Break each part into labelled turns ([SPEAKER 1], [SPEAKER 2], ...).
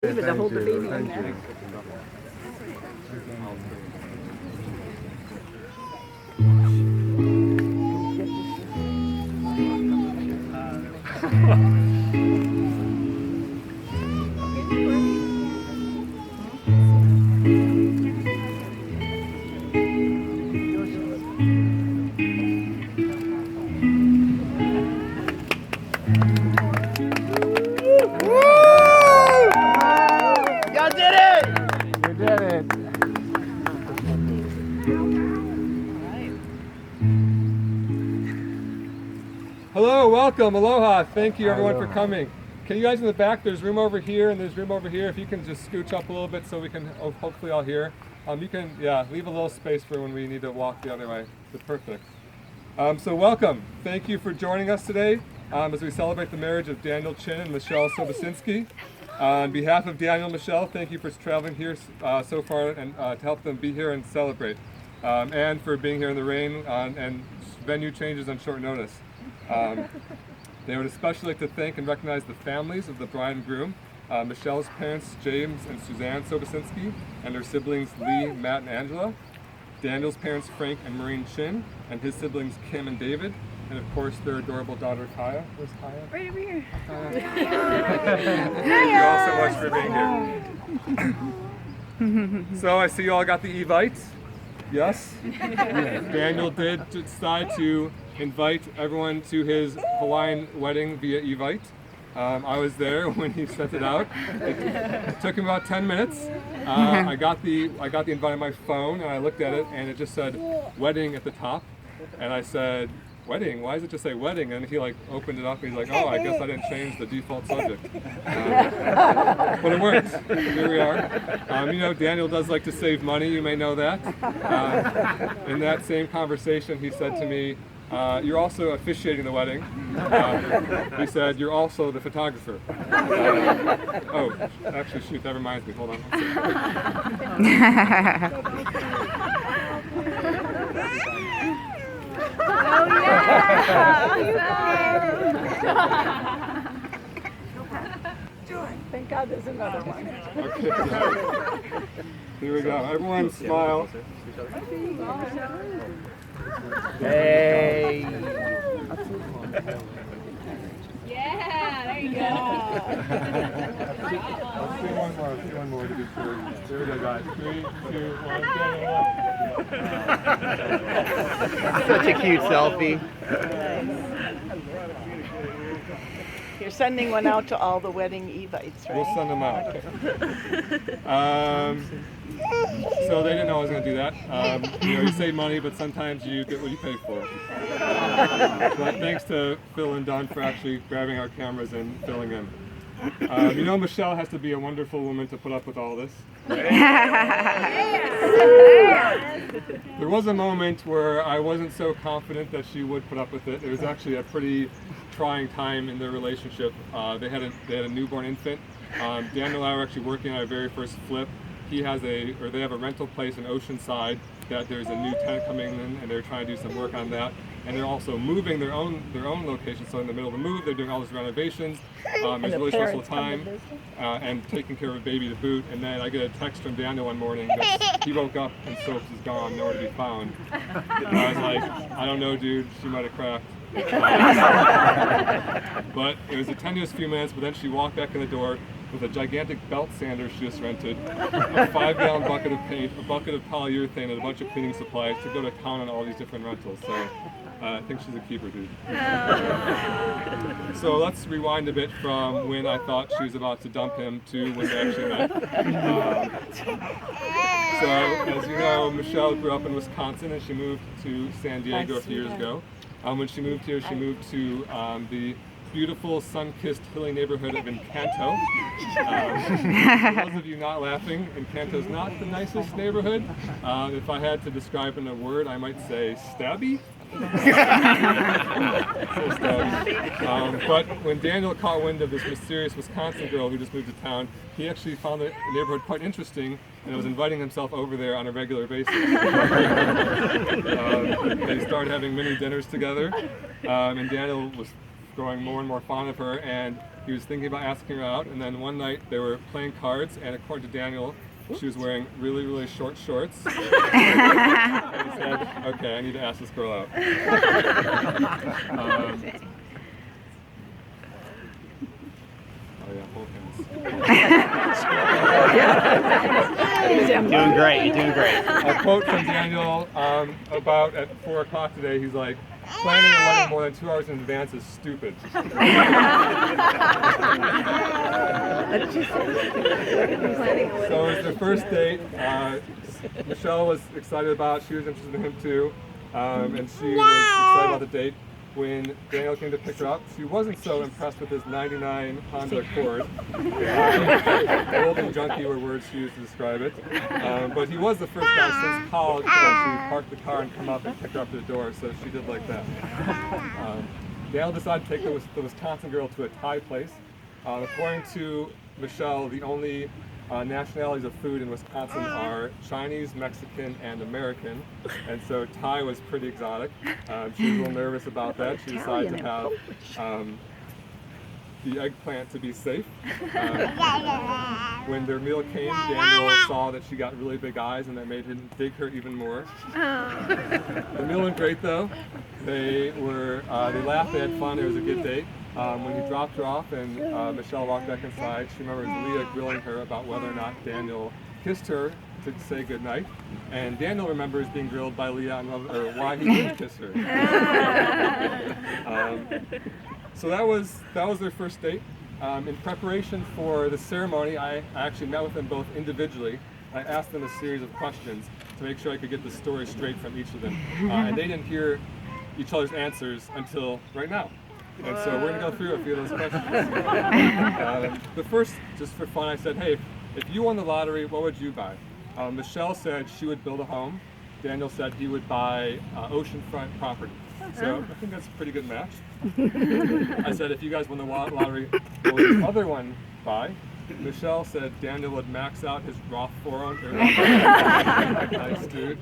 [SPEAKER 1] Even to hold the baby in there.
[SPEAKER 2] Y'all did it!
[SPEAKER 3] You did it.
[SPEAKER 4] Hello, welcome, aloha. Thank you everyone for coming. Can you guys in the back, there's room over here and there's room over here. If you can just scooch up a little bit so we can hopefully all hear. You can, leave a little space for when we need to walk the other way. It's perfect. So welcome. Thank you for joining us today as we celebrate the marriage of Daniel Chin and Michelle Sobocinski. On behalf of Daniel and Michelle, thank you for traveling here so far and to help them be here and celebrate. And for being here in the rain and venue changes on short notice. They would especially like to thank and recognize the families of the bride and groom, Michelle's parents, James and Suzanne Sobocinski, and their siblings, Lee, Matt, and Angela, Daniel's parents, Frank and Maureen Chin, and his siblings, Kim and David, and of course their adorable daughter, Kaya. Where's Kaya?
[SPEAKER 1] Right over here.
[SPEAKER 4] Thank you all so much for being here. So I see you all got the Evites. Yes? Daniel did decide to invite everyone to his Hawaiian wedding via Evite. I was there when he sent it out. It took him about 10 minutes. I got the invite on my phone and I looked at it and it just said wedding at the top. And I said, wedding? Why does it just say wedding? And he opened it up and he's like, oh, I guess I didn't change the default subject. But it worked. Here we are. Daniel does like to save money. You may know that. In that same conversation, he said to me, you're also officiating the wedding. He said, you're also the photographer. Actually, shoot, that reminds me. Hold on.
[SPEAKER 1] Oh yeah! Thank God there's another one.
[SPEAKER 4] Okay. Here we go. Everyone smile.
[SPEAKER 2] Hey!
[SPEAKER 1] Yeah, there you go.
[SPEAKER 4] Let's do one more to be sure. Here we go, guys. 3, 2, 1,
[SPEAKER 2] Such a cute selfie.
[SPEAKER 5] You're sending one out to all the wedding Evites, right?
[SPEAKER 4] We'll send them out. So they didn't know I was going to do that. You save money, but sometimes you get what you pay for. But thanks to Phil and Don for actually grabbing our cameras and filling in. Michelle has to be a wonderful woman to put up with all this. There was a moment where I wasn't so confident that she would put up with it. It was actually a pretty trying time in their relationship. They had a newborn infant. Daniel and I were actually working on our very first flip. They have a rental place in Oceanside that there's a new tenant coming in and they're trying to do some work on that. And they're also moving their own location. So in the middle of the move, they're doing all these renovations. It's a really stressful time and taking care of a baby to boot. And then I get a text from Daniel one morning that he woke up and Soaps is gone, nowhere to be found. And I was like, I don't know, dude. She might have cracked. But it was a tenuous few minutes. But then she walked back in the door with a gigantic belt sander she just rented, a 5-gallon bucket of paint, a bucket of polyurethane, and a bunch of cleaning supplies to go to town on all these different rentals. So I think she's a keeper, dude. So let's rewind a bit from when I thought she was about to dump him to when they actually met. So as you know, Michelle grew up in Wisconsin and she moved to San Diego a few years ago. When she moved here, she moved to the beautiful, sun-kissed, hilly neighborhood of Encanto. For those of you not laughing, Encanto's not the nicest neighborhood. If I had to describe in a word, I might say stabby. But when Daniel caught wind of this mysterious Wisconsin girl who just moved to town, he actually found the neighborhood quite interesting and was inviting himself over there on a regular basis. They started having mini dinners together, and Daniel was growing more and more fond of her, and he was thinking about asking her out, and then one night they were playing cards, and according to Daniel, she was wearing really, really short shorts. And he said, okay, I need to ask this girl out. Oh yeah, hold hands.
[SPEAKER 2] Doing great. You're doing great.
[SPEAKER 4] A quote from Daniel about at 4 o'clock today. He's like, planning a wedding more than 2 hours in advance is stupid.
[SPEAKER 1] What did you say? Planning a wedding.
[SPEAKER 4] So it was their first date. Michelle was excited about it. She was interested in him too. And she was excited about the date. When Daniel came to pick her up, she wasn't so impressed with his 99 Honda Accord. Old and junky were words she used to describe it. But he was the first guy since college to actually park the car and come up and pick her up to the door, so she did like that. Daniel decided to take the Wisconsin girl to a Thai place. According to Michelle, the only nationalities of food in Wisconsin are Chinese, Mexican, and American, and so Thai was pretty exotic. She was a little nervous about that. She decided to have the eggplant to be safe. When their meal came, Daniel saw that she got really big eyes, and that made him dig her even more. The meal went great though. They laughed, they had fun, it was a good date. When he dropped her off and Michelle walked back inside, she remembers Leah grilling her about whether or not Daniel kissed her to say goodnight. And Daniel remembers being grilled by Leah on why he didn't kiss her. So that was their first date. In preparation for the ceremony, I actually met with them both individually. I asked them a series of questions to make sure I could get the story straight from each of them. And they didn't hear each other's answers until right now. And so we're going to go through a few of those questions. The first, just for fun, I said, hey, if you won the lottery, what would you buy? Michelle said she would build a home. Daniel said he would buy oceanfront property. So I think that's a pretty good match. I said, if you guys won the lottery, what would the other one buy? Michelle said Daniel would max out his Roth 401. Nice dude.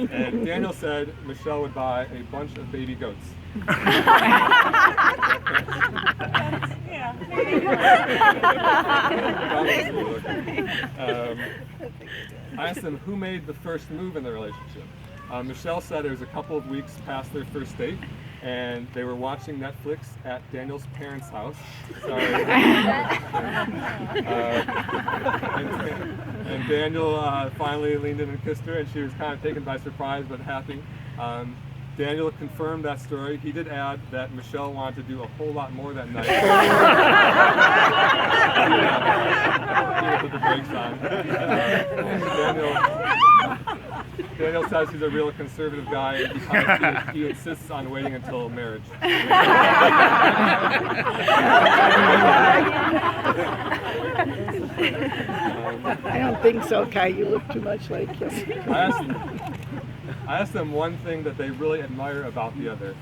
[SPEAKER 4] And Daniel said Michelle would buy a bunch of baby goats. I asked them who made the first move in the relationship. Michelle said it was a couple of weeks past their first date, and they were watching Netflix at Daniel's parents' house. Sorry. And Daniel finally leaned in and kissed her, and she was kind of taken by surprise but happy. Daniel confirmed that story. He did add that Michelle wanted to do a whole lot more that night. He put the brakes on. Daniel says he's a real conservative guy, and he insists on waiting until marriage.
[SPEAKER 5] I don't think so, Kai. You look too much like him.
[SPEAKER 4] I asked them one thing that they really admire about the other.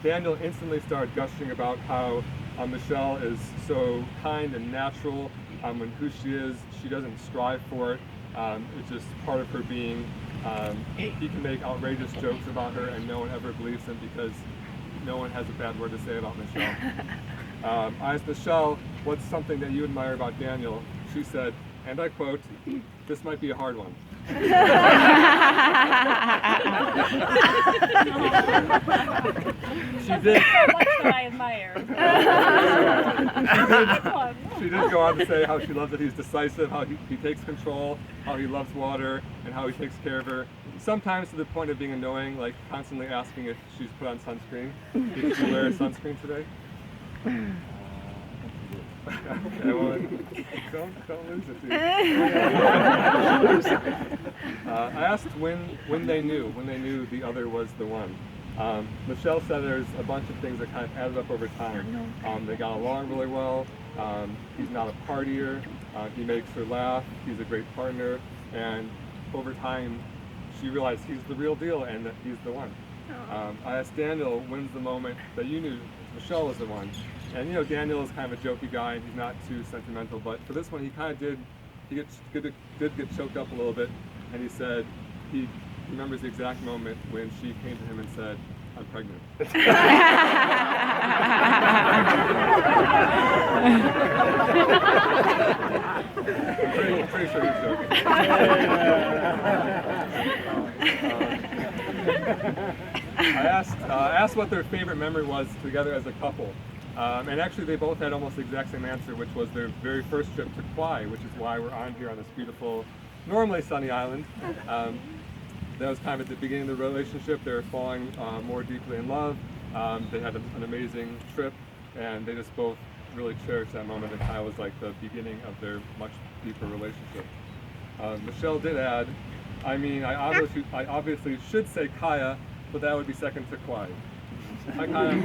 [SPEAKER 4] Daniel instantly started gushing about how Michelle is so kind and natural, and who she is. She doesn't strive for it. It's just part of her being. He can make outrageous jokes about her and no one ever believes him because no one has a bad word to say about Michelle. I asked Michelle, what's something that you admire about Daniel? She said, and I quote, "This might be a hard one." She did.
[SPEAKER 3] Much that I admire.
[SPEAKER 4] She did go on to say how she loves that he's decisive, how he takes control, how he loves water, and how he takes care of her. Sometimes to the point of being annoying, like constantly asking if she's put on sunscreen. Did she wear sunscreen today? Okay, well, don't lose it, dude. I asked when they knew the other was the one. Michelle said there's a bunch of things that kind of added up over time. They got along really well. He's not a partier. He makes her laugh. He's a great partner. And over time, she realized he's the real deal and that he's the one. I asked Daniel, when's the moment that you knew Michelle was the one? And you know, Daniel is kind of a jokey guy and he's not too sentimental, but for this one he kind of did get choked up a little bit, and he said he remembers the exact moment when she came to him and said, I'm pregnant. I'm pretty sure he's joking. I asked what their favorite memory was together as a couple. And actually they both had almost the exact same answer, which was their very first trip to Kauai, which is why we're on here on this beautiful, normally sunny island. That was kind of at the beginning of the relationship. They were falling more deeply in love. They had an amazing trip, and they just both really cherished that moment. It kind of was like the beginning of their much deeper relationship. Michelle did add, I mean, I obviously should say Kaya, but that would be second to Kauai. Hi, Kaya.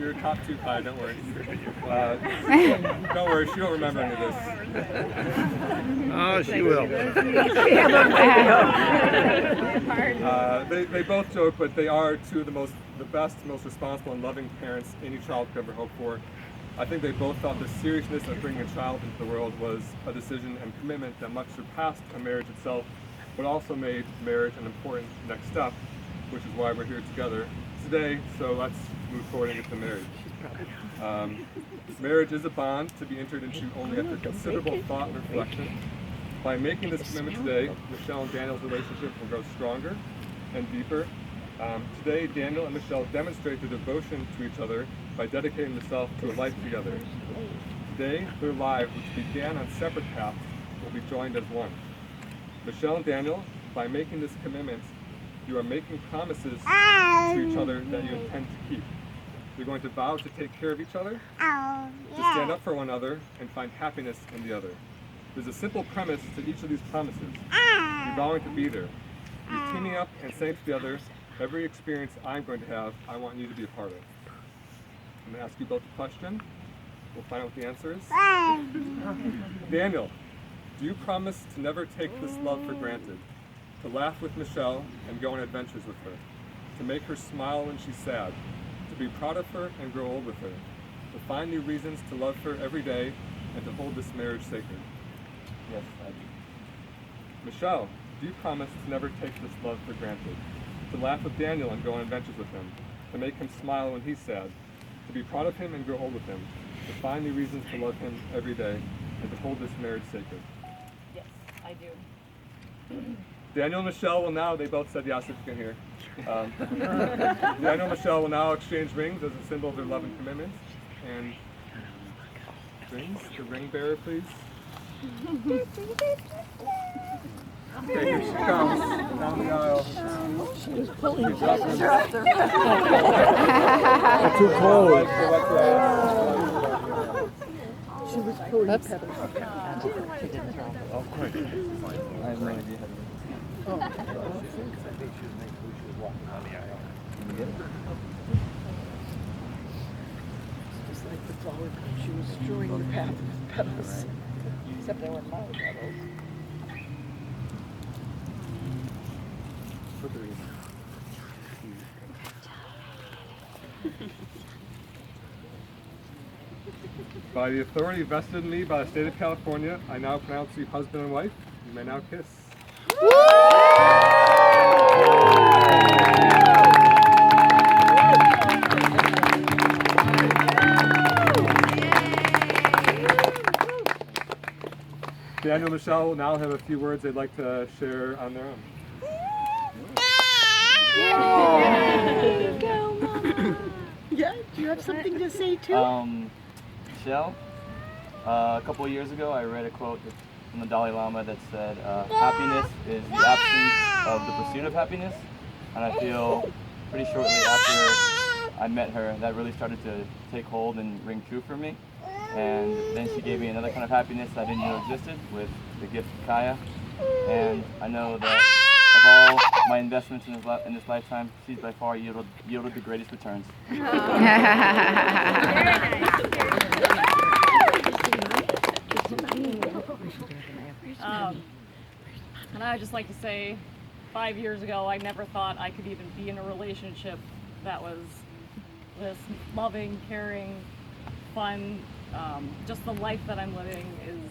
[SPEAKER 4] You're top 2, Kaya, don't worry. Don't worry, she won't remember any of this.
[SPEAKER 2] Oh, she will.
[SPEAKER 4] They both joke, but they are two of the best, most responsible and loving parents any child could ever hope for. I think they both felt the seriousness of bringing a child into the world was a decision and commitment that much surpassed a marriage itself, but also made marriage an important next step, which is why we're here together today. So let's move forward and get to marriage. Marriage is a bond to be entered into only after considerable thought and reflection. By making this commitment today, Michelle and Daniel's relationship will grow stronger and deeper. Today, Daniel and Michelle demonstrate their devotion to each other by dedicating themselves to a life together. Today, their lives, which began on separate paths, will be joined as one. Michelle and Daniel, by making this commitment, you are making promises to each other that you intend to keep. You're going to vow to take care of each other, to stand up for one another, and find happiness in the other. There's a simple premise to each of these promises. You're vowing to be there. You're teaming up and saying to the other, every experience I'm going to have, I want you to be a part of. I'm going to ask you both a question. We'll find out what the answer is. Daniel, do you promise to never take this love for granted? To laugh with Michelle and go on adventures with her? To make her smile when she's sad? To be proud of her and grow old with her? To find new reasons to love her every day and to hold this marriage sacred?
[SPEAKER 3] Yes, I do.
[SPEAKER 4] Michelle, do you promise to never take this love for granted? To laugh with Daniel and go on adventures with him? To make him smile when he's sad? To be proud of him and grow old with him? To find new reasons to love him every day and to hold this marriage sacred?
[SPEAKER 1] Yes, I do.
[SPEAKER 4] Daniel and Michelle will now, they both said yes if you can hear. Daniel and Michelle will now exchange rings as a symbol of their love and commitment. And rings, the ring bearer please. Okay, here she comes down the aisle.
[SPEAKER 1] She's pulling her
[SPEAKER 2] Too cold.
[SPEAKER 1] She was pulling petals.
[SPEAKER 2] Of course.
[SPEAKER 3] I have no idea how to do it.
[SPEAKER 1] Just like the flower, she was strewing the path with petals. Except they were my petals.
[SPEAKER 4] By the authority vested in me by the state of California, I now pronounce you husband and wife. You may now kiss. Daniel and Michelle will now have a few words they'd like to share on their own.
[SPEAKER 5] Yeah, do you have something to say too?
[SPEAKER 3] Michelle, a couple of years ago I read a quote from the Dalai Lama that said, happiness is the absence of the pursuit of happiness. And I feel pretty shortly after I met her that really started to take hold and ring true for me. And then she gave me another kind of happiness I didn't know existed with the gift of Kaya. And I know that of all my investments in this lifetime, she's by far yielded the greatest returns.
[SPEAKER 6] And I would just like to say, 5 years ago, I never thought I could even be in a relationship that was this loving, caring, fun. Just the life that I'm living is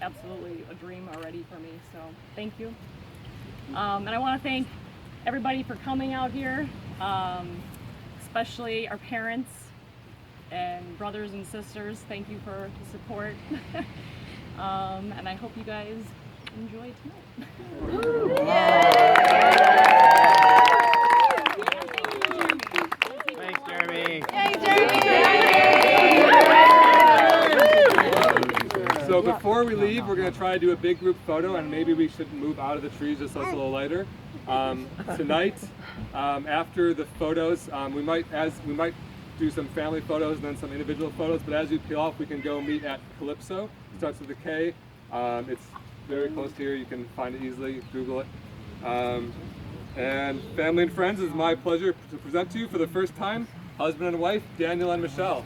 [SPEAKER 6] absolutely a dream already for me. So thank you. And I want to thank everybody for coming out here, especially our parents and brothers and sisters. Thank you for the support. And I hope you guys enjoy tonight.
[SPEAKER 2] Thanks, Jeremy.
[SPEAKER 4] So before we leave, we're going to try to do a big group photo, and maybe we should move out of the trees just so it's a little lighter. Tonight, after the photos, we might do some family photos and then some individual photos, but as you peel off, we can go meet at Calypso. It starts with a K. It's very close to here. You can find it easily. Google it. And family and friends, it's my pleasure to present to you for the first time, husband and wife, Daniel and Michelle.